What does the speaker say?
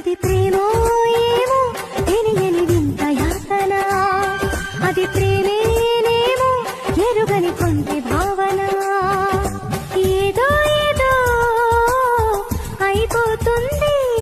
అది ప్రేమో ఏమో తెలియని వింత యాతన, అది ప్రేమేనేమో ఎరుగని కొంటి భావన. ఏదో ఏదో అయిపోతుంది